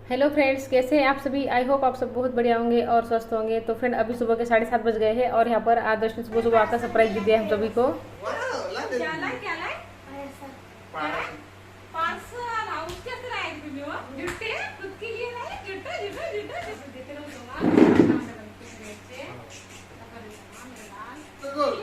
Hello friends, कैसे हैं आप सभी। आई होप आप सब बहुत बढ़िया होंगे और स्वस्थ होंगे। तो फ्रेंड, अभी सुबह के 7:30 बज गए हैं और यहाँ पर आदर्श ने सुबह सुबह आकर सरप्राइज दे दिया हम सभी को। क्या लाए क्या लाए? क्या लाए? 500 आला उसके अंदर आए थे भी वो जुट्टे खुद के लिए लाए जुट्टे जुट्टे जुट्टे जैसे देते रहो तो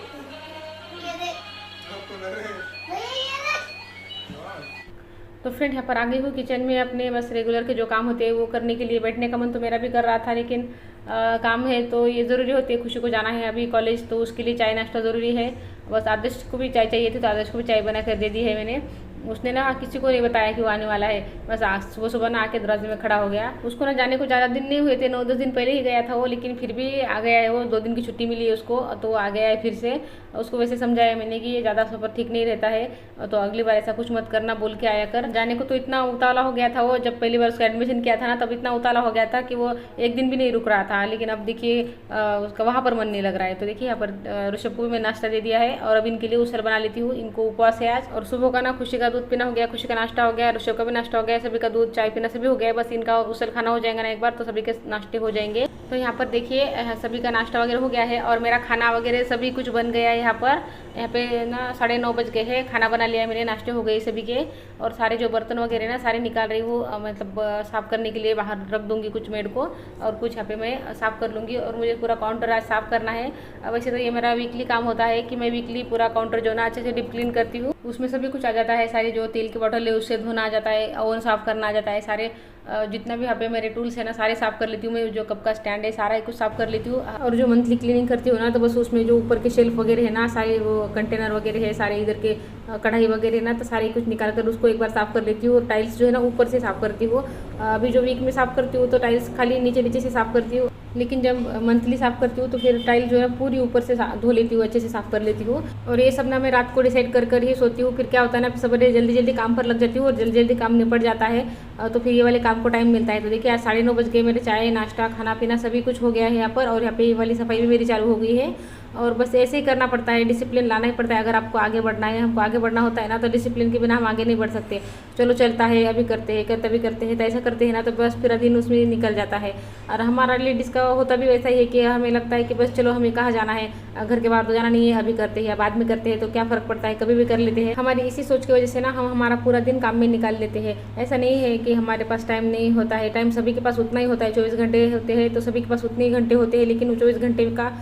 तो फ्रेंड, यहाँ पर आ गई हूँ किचन में। अपने बस रेगुलर के जो काम होते हैं वो करने के लिए बैठने का मन तो मेरा भी कर रहा था, लेकिन काम है तो ये ज़रूरी होती है। खुशी को जाना है अभी कॉलेज, तो उसके लिए चाय नाश्ता ज़रूरी है। बस आदर्श को भी चाय चाहिए थी तो आदर्श को भी चाय बना कर दे दी है मैंने। उसने ना किसी को नहीं बताया कि वो आने वाला है। बस आज सुबह सुबह ना आके दरवाजे में खड़ा हो गया। उसको ना जाने को ज़्यादा दिन नहीं हुए थे, 9-10 दिन पहले ही गया था वो, लेकिन फिर भी आ गया है वो। 2 दिन की छुट्टी मिली है उसको तो आ गया है फिर से। उसको वैसे समझाया मैंने कि ये ज़्यादा सफ़र ठीक नहीं रहता है, तो अगली बार ऐसा कुछ मत करना बोल के आया कर। जाने को तो इतना उतावला हो गया था वो, जब पहली बार उसका एडमिशन किया था ना तब इतना उतावला हो गया था कि वो एक दिन भी नहीं रुक रहा था। लेकिन अब देखिए उसका वहाँ पर मन नहीं लग रहा है। तो देखिए यहाँ पर ऋषभ को भी मैं नाश्ता दे दिया है और अब इनके लिए उसल बना लेती हूँ। इनको उपवास है आज। और सुबह का ना खुशी का दूध पीना हो गया, खुशी का नाश्ता हो गया, ऋषभ का भी नाश्ता हो गया, सभी का दूध चाय पीना सभी हो गया। बस इनका उसल खाना हो जाएगा ना एक बार तो सभी के नाश्ते हो जाएंगे। तो यहाँ पर देखिए सभी का नाश्ता वगैरह हो गया है और मेरा खाना वगैरह सभी कुछ बन गया है। यहाँ पे ना 9:30 बज गए हैं। खाना बना लिया मैंने, नाश्ते हो गए सभी के। और सारे जो बर्तन वगैरह ना सारे निकाल रही हूँ, मतलब साफ़ करने के लिए बाहर रख दूँगी कुछ मेड को, और कुछ यहाँ पे मैं साफ़ कर लूँगी। और मुझे पूरा काउंटर आज साफ़ करना है। वैसे तो ये मेरा वीकली काम होता है कि मैं वीकली पूरा काउंटर जो ना अच्छे से डीप क्लीन करती हूँ। उसमें सभी कुछ आ जाता है, सारी जो तेल की बॉटल है उससे धोना आ जाता है, ओवन साफ़ करना आ जाता है, सारे जितना भी यहाँ पे मेरे टूल्स है ना सारे साफ़ कर लेती हूँ मैं। जो कप का स्टैंड है सारा कुछ साफ़ कर लेती हूँ। और जो मंथली क्लीनिंग करती हूँ ना तो बस उसमें जो ऊपर के शेल्फ वगैरह है ना, सारे वो कंटेनर वगैरह है, सारे इधर के कढ़ाई वगैरह है ना, तो सारे कुछ निकाल कर उसको एक बार साफ़ कर लेती हूँ। और टाइल्स जो है ना ऊपर से साफ़ करती हूँ। अभी जो वीक में साफ़ करती हूँ तो टाइल्स खाली नीचे नीचे से साफ़ करती हूँ, लेकिन जब मंथली साफ़ करती हूँ तो फिर टाइल जो है पूरी ऊपर से धो लेती हूँ, अच्छे से साफ़ कर लेती हूँ। और ये सब ना मैं रात को डिसाइड कर ही सोती हूँ। फिर क्या होता है ना, सवेरे जल्दी जल्दी काम पर लग जाती हूँ और जल्दी जल्दी काम निपट जाता है, तो फिर ये वाले काम को टाइम मिलता है। तो देखिए आज 9:30 बज गए, मेरे चाय नाश्ता खाना पीना सभी कुछ हो गया है यहाँ पर। और यहाँ पे ये वाली सफाई भी मेरी चालू हो गई है। और बस ऐसे ही करना पड़ता है, डिसिप्लिन लाना ही पड़ता है। अगर आपको आगे बढ़ना है, हमको आगे बढ़ना होता है ना, तो डिसिप्लिन के बिना हम आगे नहीं बढ़ सकते। चलो चलता है, अभी करते हैं, करते भी करते हैं, तो ऐसा करते हैं ना तो बस पूरा दिन उसमें निकल जाता है। और हमारा लेडीज़ का होता भी वैसा ही है कि हमें लगता है कि बस चलो हमें कहाँ जाना है, घर के बाहर तो जाना नहीं है, अभी करते हैं या बाद में करते हैं तो क्या फ़र्क पड़ता है, कभी भी कर लेते हैं। हमारी इसी सोच की वजह से ना हम हमारा पूरा दिन काम में निकाल लेते हैं। ऐसा नहीं है कि हमारे पास टाइम नहीं होता है, टाइम सभी के पास उतना ही होता है। 24 घंटे होते हैं तो सभी के पास उतने ही घंटे होते हैं, लेकिन 24 घंटे का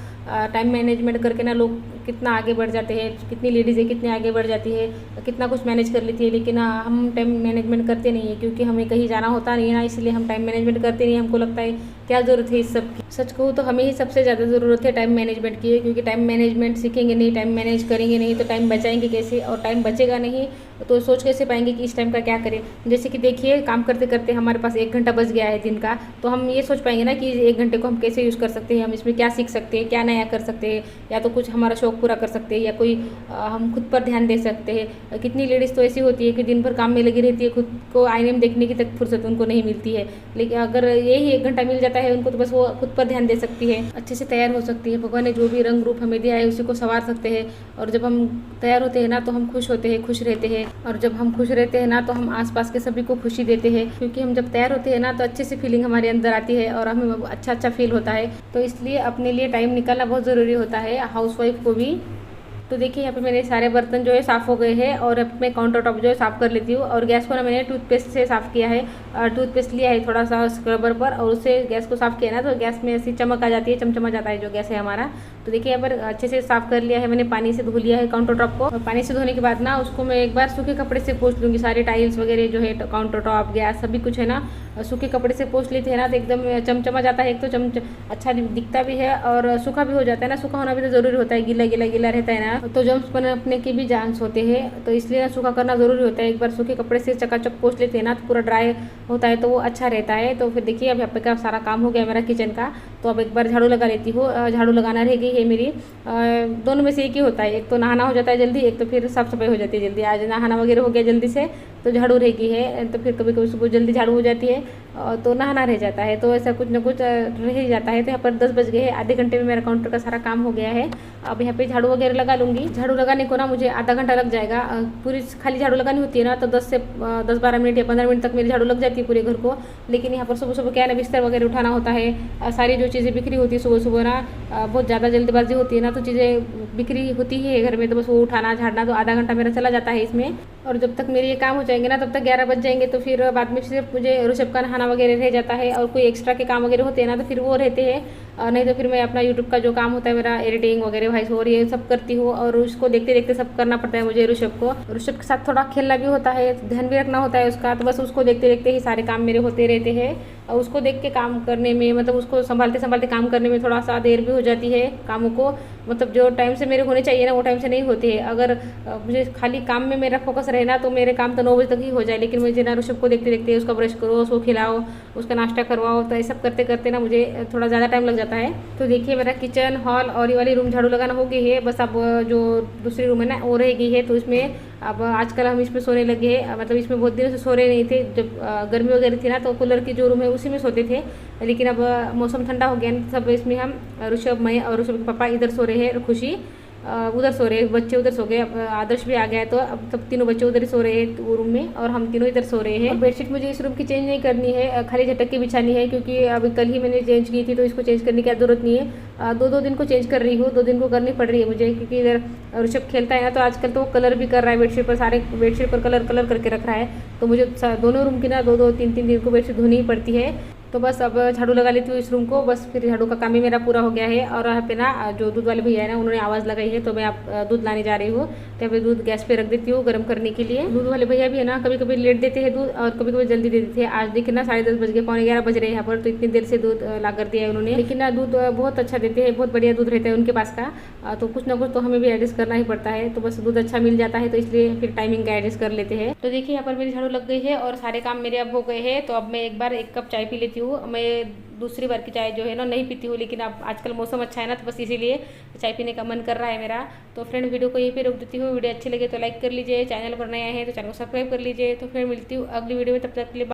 टाइम मैनेजमेंट करके ना लोग कितना आगे बढ़ जाते हैं। कितनी लेडीज़ है कितने आगे बढ़ जाती है, कितना कुछ मैनेज कर लेती है, लेकिन हम टाइम मैनेजमेंट करते नहीं है क्योंकि हमें कहीं जाना होता नहीं है ना, इसलिए हम टाइम मैनेजमेंट करते नहीं। हमको लगता है क्या ज़रूरत है इस सब की। सच कहूँ तो हमें ही सबसे ज़्यादा ज़रूरत है टाइम मैनेजमेंट की, क्योंकि टाइम मैनेजमेंट सीखेंगे नहीं, टाइम मैनेज करेंगे नहीं तो टाइम बचाएंगे कैसे, और टाइम बचेगा नहीं तो सोच कैसे पाएंगे कि इस टाइम का क्या करें। जैसे कि देखिए काम करते करते हमारे पास 1 घंटा बच गया है दिन का, तो हम ये सोच पाएंगे ना कि 1 घंटे को हम कैसे यूज़ कर सकते हैं, हम इसमें क्या सीख सकते हैं, क्या नया कर सकते हैं, या तो कुछ हमारा शौक पूरा कर सकते हैं, या कोई हम खुद पर ध्यान दे सकते हैं। कितनी लेडीज़ तो ऐसी होती है कि दिन भर काम में लगी रहती है, खुद को आईने में देखने की तक फुर्सत उनको नहीं मिलती है। लेकिन अगर यही 1 घंटा मिल जाता है उनको तो बस वो खुद पर ध्यान दे सकती है, अच्छे से तैयार हो सकती है। भगवान ने जो भी रंग रूप हमें दिया है उसी को संवार सकते हैं। और जब हम तैयार होते हैं ना तो हम खुश होते हैं, खुश रहते हैं। और जब हम खुश रहते हैं ना तो हम आसपास के सभी को खुशी देते हैं, क्योंकि हम जब तैयार होते हैं ना तो अच्छे से फीलिंग हमारे अंदर आती है और हमें अच्छा अच्छा फील होता है। तो इसलिए अपने लिए टाइम निकालना बहुत ज़रूरी होता है, हाउसवाइफ को भी। तो देखिए यहाँ पे मेरे सारे बर्तन जो है साफ़ हो गए हैं और अब मैं काउंटर टॉप जो है साफ़ कर लेती हूँ। और गैस को ना मैंने टूथपेस्ट से साफ़ किया है, टूथपेस्ट लिया है थोड़ा सा स्क्रबर पर, और उससे गैस को साफ़ किया ना तो गैस में ऐसी चमक आ जाती है, चमचमा जाता है जो गैस है हमारा। तो देखिए यहाँ पर अच्छे से साफ़ कर लिया है मैंने, पानी से धो लिया है काउंटर टॉप को। और पानी से धोने के बाद ना उसको मैं एक बार सूखे कपड़े से पोंछ लूँगी। सारे टाइल्स वगैरह जो है काउंटर टॉप गैस सभी कुछ है ना सूखे कपड़े से पोंछ लेते हैं ना तो एकदम चमचमा जाता है। एक तो अच्छा दिखता भी है और सूखा भी हो जाता है ना, सूखा होना भी तो ज़रूरी होता है, गीला गीला गीला रहता है ना तो जम्स अपने के भी चांस होते हैं, तो इसलिए सूखा करना ज़रूरी होता है। एक बार सूखे कपड़े से चकाचक पोंछ लेते हैं ना तो पूरा ड्राई होता है तो वो अच्छा रहता है। तो फिर देखिए अब यहाँ पे का सारा काम हो गया मेरा किचन का, तो अब एक बार झाड़ू लगा लेती हूँ। झाड़ू लगाना रह गई है मेरी, दोनों में से एक ही होता है, एक तो नहाना हो जाता है जल्दी, एक तो फिर साफ़ सफाई हो जाती है जल्दी। आज नहाना वगैरह हो गया जल्दी से तो झाड़ू रह गई है, तो फिर कभी कभी सुबह जल्दी झाड़ू हो जाती है तो नहाना रह जाता है, तो ऐसा कुछ ना कुछ रह ही जाता है। तो यहाँ पर 10 बज गए हैं, आधे घंटे में मेरा काउंटर का सारा काम हो गया है। अब यहाँ पे झाड़ू वगैरह लगा लूँगी। झाड़ू लगाने को ना मुझे आधा घंटा लग जाएगा। पूरी खाली झाड़ू लगानी होती है ना तो 10-12 मिनट या 15 मिनट तक मेरी झाड़ू लग जाती है पूरे घर को। लेकिन यहाँ पर सुबह सुबह क्या है ना, बिस्तर वगैरह उठाना होता है, सारी जो चीज़ें बिखरी होती है सुबह सुबह ना, बहुत ज़्यादा जल्दबाजी होती है ना, तो चीज़ें बिखरी होती है घर में, तो बस वो उठाना झाड़ना, तो आधा घंटा मेरा चला जाता है इसमें। और जब तक मेरे ये काम हो जाएंगे ना तब तक 11 बज जाएंगे। तो फिर बाद में सिर्फ मुझे ऋषभ का नहाना वगैरह रह जाता है, और कोई एक्स्ट्रा के काम वगैरह होते हैं ना तो फिर वो रहते हैं। नहीं तो फिर मैं अपना यूट्यूब का जो काम होता है मेरा, एडिटिंग वगैरह, वॉइस ओवर, ये सब करती हूँ। और उसको देखते देखते सब करना पड़ता है मुझे। ऋषभ के साथ थोड़ा खेलना भी होता है, ध्यान भी रखना होता है उसका, तो बस उसको देखते देखते ही सारे काम मेरे होते रहते हैं। और उसको देख के काम करने में, मतलब उसको संभालते संभालते काम करने में थोड़ा सा देर भी हो जाती है कामों को, मतलब जो टाइम से मेरे होने चाहिए ना वो टाइम से नहीं होते हैं। अगर मुझे खाली काम में मेरा फोकस रहे ना तो मेरे काम तो 9 बजे तक ही हो जाए, लेकिन मुझे ना ऋषभ को देखते देखते उसका ब्रश करो, उसको खिलाओ, उसका नाश्ता करवाओ, तो ये सब करते करते ना मुझे थोड़ा ज़्यादा टाइम लग जाता है। तो देखिए मेरा किचन, हॉल और ये वाली रूम झाड़ू लगाना हो गई है। बस अब जो दूसरी रूम है ना वो रह गई है, तो इसमें अब आजकल हम इसमें सोने लगे हैं। मतलब इसमें बहुत दिनों से सो रहे नहीं थे, जब गर्मी वगैरह थी ना तो कूलर की जो रूम है उसी में सोते थे। लेकिन अब मौसम ठंडा हो गया, सब इसमें हम ऋषभ, मैं और ऋषभ के पापा इधर सो रहे हैं, खुशी उधर सो रहे हैं, बच्चे उधर सो गए। अब आदर्श भी आ गया है, तो अब सब तीनों बच्चे उधर ही सो रहे हैं वो रूम में, और हम तीनों इधर सो रहे हैं। बेडशीट मुझे इस रूम की चेंज नहीं करनी है, खाली झटक की बिछानी है, क्योंकि अभी कल ही मैंने चेंज की थी, तो इसको चेंज करने की जरूरत नहीं है। 2-2 दिन को चेंज कर रही हूँ, 2 दिन को करनी पड़ रही है मुझे, क्योंकि इधर ऋषभ खेलता है ना, तो आजकल तो वो कलर भी कर रहा है बेडशीट पर, सारे बेडशीट पर कलर करके रख रहा है। तो मुझे दोनों रूम की ना 2-2, 3-3 दिन को बेडशीट धोनी ही पड़ती है। तो बस अब झाड़ू लगा लेती हूँ इस रूम को, बस फिर झाड़ू का काम ही मेरा पूरा हो गया है। और यहाँ पे ना जो दूध वाले भैया है ना, उन्होंने आवाज़ लगाई है, तो मैं आप दूध लाने जा रही हूँ। तो यहाँ पे दूध गैस पे रख देती हूँ गर्म करने के लिए। दूध वाले भैया भी है ना, कभी कभी लेट देते हैं दूध और कभी कभी जल्दी दे देते हैं। आज देखिए ना 10:30 बज गए, 11:15 बज रहे हैं यहाँ पर, तो इतनी देर से दूध ला कर दिया है उन्होंने। लेकिन ना दूध बहुत अच्छा देते हैं, बहुत बढ़िया दूध रहता है उनके पास का। तो कुछ ना कुछ तो हमें भी एडजस्ट करना ही पड़ता है, तो बस दूध अच्छा मिल जाता है, तो इसलिए फिर टाइमिंग का एडजस्ट कर लेते हैं। तो देखिए यहाँ पर मेरी झाड़ू लग गई है और सारे काम मेरे अब हो गए हैं। तो अब मैं एक बार 1 कप चाय पी लेती हूँ। मैं दूसरी बार की चाय जो है ना नहीं पीती हूँ, लेकिन अब आजकल मौसम अच्छा है ना, तो बस इसीलिए चाय पीने का मन कर रहा है मेरा। तो फ्रेंड वीडियो को यहीं पे रोक देती हूँ। वीडियो अच्छी लगे तो लाइक कर लीजिए, चैनल पर नया है तो चैनल को सब्सक्राइब कर लीजिए। तो फिर मिलती हूँ अगली वीडियो में, तब तक के लिए